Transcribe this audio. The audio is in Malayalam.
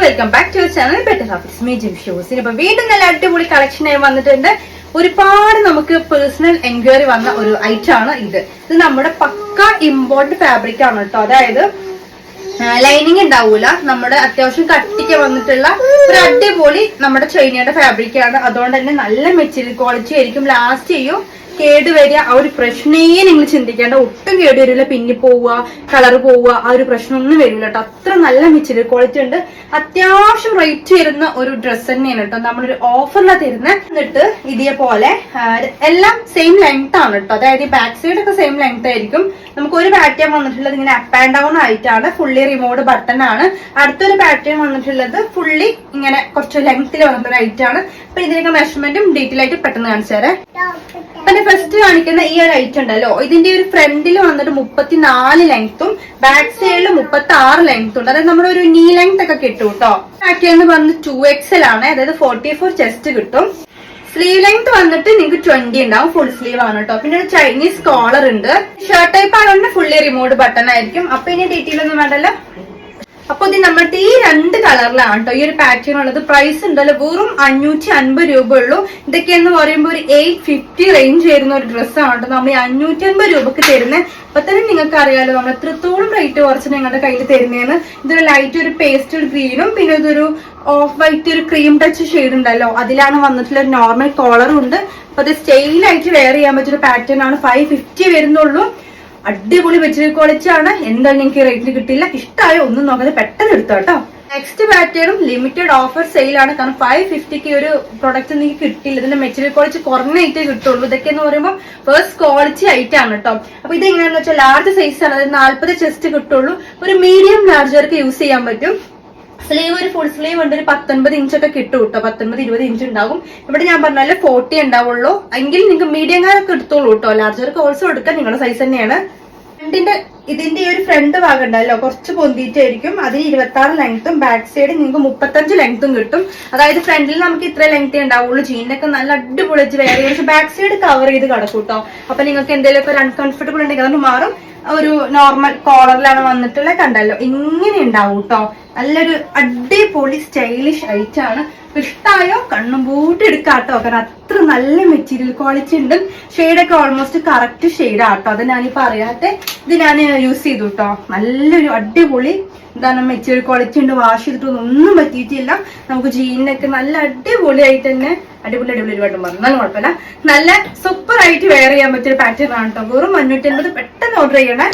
Welcome back to channel better office മേജിം ഷൂസിന്. ഇപ്പൊ വീണ്ടും നല്ല അടിപൊളി കളക്ഷനായി വന്നിട്ടുണ്ട്. ഒരുപാട് നമുക്ക് പേഴ്സണൽ എൻക്വയറി വന്ന ഒരു ഐറ്റം ആണ് ഇത്. ഇത് നമ്മുടെ പക്ക ഇമ്പോർട്ട് ഫാബ്രിക് ആണ് കേട്ടോ. അതായത് ലൈനിങ് ഉണ്ടാവൂല, നമ്മുടെ അത്യാവശ്യം കട്ടിക്ക് വന്നിട്ടുള്ള ഒരു അടിപൊളി നമ്മുടെ ചൈനയുടെ ഫാബ്രിക് ആണ്. അതുകൊണ്ട് തന്നെ നല്ല മെറ്റീരിയൽ ക്വാളിറ്റി ആയിരിക്കും, ലാസ്റ്റ് ചെയ്യും, കേടുവരിക ആ ഒരു പ്രശ്നേ നിങ്ങൾ ചിന്തിക്കേണ്ട. ഒട്ടും കേടുവരില്ല, പിന്നി പോവുക, കളർ പോവുക, ആ ഒരു പ്രശ്നമൊന്നും വരില്ല കേട്ടോ. അത്ര നല്ല മെറ്റീരിയൽ ക്വാളിറ്റി ഉണ്ട്. അത്യാവശ്യം റേറ്റ് വരുന്ന ഒരു ഡ്രസ്സ് തന്നെയാണ് കേട്ടോ. നമ്മളൊരു ഓഫറിലാണ് തരുന്നത്. എന്നിട്ട് ഇതേപോലെ എല്ലാം സെയിം ലെങ്ത് ആണ് കേട്ടോ. അതായത് ഈ ബാക്ക് സൈഡ് ഒക്കെ സെയിം ലെങ്ത് ആയിരിക്കും. നമുക്ക് ഒരു പാറ്റേൺ വന്നിട്ടുള്ളത് ഇങ്ങനെ അപ്പ് ആൻഡ് ഡൗൺ ആയിട്ടാണ്, ഫുള്ളി റിമോട്ട് ബട്ടൺ ആണ്. അടുത്തൊരു പാറ്റേൺ വന്നിട്ടുള്ളത് ഫുള്ളി ഇങ്ങനെ കുറച്ച് ലെങ്ത്തിൽ വന്നിട്ടുള്ള ഒരു ഐറ്റം ആണ്. അപ്പൊ ഇതിനൊക്കെ മെഷർമെന്റും ഡീറ്റെയിൽ ആയിട്ട് പെട്ടെന്ന് കാണിച്ചു തരാം. പിന്നെ ഫസ്റ്റ് കാണിക്കുന്ന ഈ ഒരു ഐറ്റം ഉണ്ടല്ലോ, ഇതിന്റെ ഒരു ഫ്രണ്ടിൽ വന്നിട്ട് 34 ലെങ്ത്തും ബാക്ക് സൈഡിൽ 36 ലെങ്ത്തും ഉണ്ട്. അതായത് നമ്മുടെ ഒരു നീ ലെങ്ത് ഒക്കെ കിട്ടും കേട്ടോ. പാറ്റേൺ വന്ന് 2XL ആണ്, അതായത് 44 ചെസ്റ്റ് കിട്ടും. സ്ലീവ് ലെങ്ത് വന്നിട്ട് നിങ്ങൾക്ക് 20 ഉണ്ടാവും, ഫുൾ സ്ലീവ് ആണ് കേട്ടോ. പിന്നെ ഒരു ചൈനീസ് കോളർ ഉണ്ട്. ഷർട്ട് ടൈപ്പ് ആയതുകൊണ്ട് ഫുള്ളി റിമോട്ട് ബട്ടൺ ആയിരിക്കും. അപ്പൊ ഇനി ഡീറ്റെയിൽ ഒന്നും വേണ്ടല്ലോ. അപ്പൊ ഇത് നമ്മളുടെ ഈ 2 കളറിലാണ് കേട്ടോ ഈ ഒരു പാറ്റേൺ ഉള്ളത്. പ്രൈസ് ഉണ്ടല്ലോ വെറും 550 രൂപ ഉള്ളൂ. ഇതൊക്കെ എന്ന് പറയുമ്പോൾ ഒരു 850 റേഞ്ച് വരുന്ന ഒരു ഡ്രസ്സാണ് കേട്ടോ നമ്മൾ ഈ 550 രൂപക്ക് തരുന്നത്. അപ്പൊ തന്നെ നിങ്ങൾക്ക് അറിയാലോ നമ്മൾ എത്രത്തോളം റേറ്റ് കുറച്ച് നിങ്ങളുടെ കയ്യിൽ തരുന്നതെന്ന്. ഇതൊരു ലൈറ്റ് ഒരു പേസ്റ്റൽ ഗ്രീനും പിന്നെ ഇതൊരു ഓഫ് വൈറ്റ് ഒരു ക്രീം ടച്ച് ഷെയ്ഡ് ഉണ്ടല്ലോ, അതിലാണ് വന്നിട്ടുള്ള ഒരു നോർമൽ കോളറും ഉണ്ട്. അപ്പൊ അത് സ്റ്റൈലായിട്ട് വെയർ ചെയ്യാൻ പറ്റിയൊരു പാറ്റേൺ ആണ്. 550 വരുന്നുള്ളൂ. അടിപൊളി മെറ്റീരിയൽ ക്വാളിറ്റി ആണ്. എന്തായാലും നിങ്ങൾക്ക് റേറ്റിൽ കിട്ടില്ല. ഇഷ്ടമായ ഒന്നും നോക്കാതെ പെട്ടെന്ന് എടുത്തോ കേട്ടോ. നെക്സ്റ്റ് പാറ്റേണും ലിമിറ്റഡ് ഓഫർ സെയിലാണ്. കാരണം 550 ഒരു പ്രൊഡക്റ്റ് നിങ്ങൾക്ക് കിട്ടില്ല. ഇതിന്റെ മെറ്റീരിയൽ ക്വാളിറ്റി കുറഞ്ഞ ഐറ്റേ കിട്ടുള്ളൂ. ഇതൊക്കെ എന്ന് പറയുമ്പോൾ ഫസ്റ്റ് ക്വാളിറ്റി ഐറ്റം ആണ് കേട്ടോ. അപ്പൊ ഇത് എങ്ങനെയാണെന്ന് വെച്ചാൽ ലാർജ് സൈസ് ആണ്, അതായത് 40 ചെസ്റ്റ് കിട്ടുള്ളൂ. ഒരു മീഡിയം ലാർജർക്ക് യൂസ് ചെയ്യാൻ പറ്റും. സ്ലീവ് ഒരു ഫുൾ സ്ലീവ് ഉണ്ട്, ഒരു 19 ഇഞ്ചൊക്കെ കിട്ടും കേട്ടോ. 19-20 ഇഞ്ച് ഉണ്ടാവും. ഇവിടെ ഞാൻ പറഞ്ഞാല് 40 ഉണ്ടാവുള്ളൂ. എങ്കിൽ നിങ്ങൾക്ക് മീഡിയംകാരൊക്കെ എടുത്തോളൂ കേട്ടോ. ലാർജർക്ക് ഓൾസോ എടുക്കാൻ നിങ്ങളുടെ സൈസ് തന്നെയാണ്. ഇതിന്റെ ഒരു ഫ്രണ്ട് ഭാഗം ഉണ്ടല്ലോ കുറച്ച് പൊന്തിയിട്ടായിരിക്കും. അതിന് 26 ലെങ്ത്തും ബാക്ക് സൈഡ് നിങ്ങൾക്ക് 35 ലെങ്ത്തും കിട്ടും. അതായത് ഫ്രണ്ടിൽ നമുക്ക് ഇത്ര ലെങ്ത്തേ ഉണ്ടാവുള്ളൂ. ജീനൊക്കെ നല്ല അടിപൊളി വേറെ പക്ഷെ ബാക്ക് സൈഡ് കവർ ചെയ്ത് കിടക്കും കേട്ടോ. അപ്പൊ നിങ്ങൾക്ക് എന്തെങ്കിലുമൊക്കെ ഒരു അൺകംഫർട്ടബിൾ ഉണ്ടെങ്കിൽ അതൊന്ന് മാറും. ഒരു നോർമൽ കോളറിലാണ് വന്നിട്ടുള്ള കണ്ടല്ലോ, ഇങ്ങനെ ഉണ്ടാവും കേട്ടോ. നല്ലൊരു അടിപൊളി സ്റ്റൈലിഷ് ഐറ്റം ആണ്. ഇഷ്ടമായോ കണ്ണും പൂട്ടി എടുക്കാട്ടോ. കാരണം അത്ര നല്ല മെറ്റീരിയൽ ക്വാളിറ്റി ഉണ്ട്. ഷെയ്ഡൊക്കെ ഓൾമോസ്റ്റ് കറക്റ്റ് ഷെയ്ഡാട്ടോ. അത് ഞാനിപ്പോ അറിയാത്തെ ഇത് ഞാൻ യൂസ് ചെയ്തു കേട്ടോ. നല്ലൊരു അടിപൊളി എന്താണ് മെറ്റീരിയൽ ക്വാളിറ്റി ഉണ്ട്. വാഷ് ചെയ്തിട്ടൊന്നും ഒന്നും പറ്റിയിട്ടില്ല. നമുക്ക് ജീനിനൊക്കെ നല്ല അടിപൊളിയായിട്ട് തന്നെ അടിപൊളി വേണ്ടും പറഞ്ഞാലും കുഴപ്പമില്ല. നല്ല സൂപ്പർ ആയിട്ട് വെയർ ചെയ്യാൻ പറ്റിയൊരു പാറ്റേൺ ആണ് കേട്ടോ. വെറും 550. പെട്ടെന്ന് ഓർഡർ ചെയ്യണേ.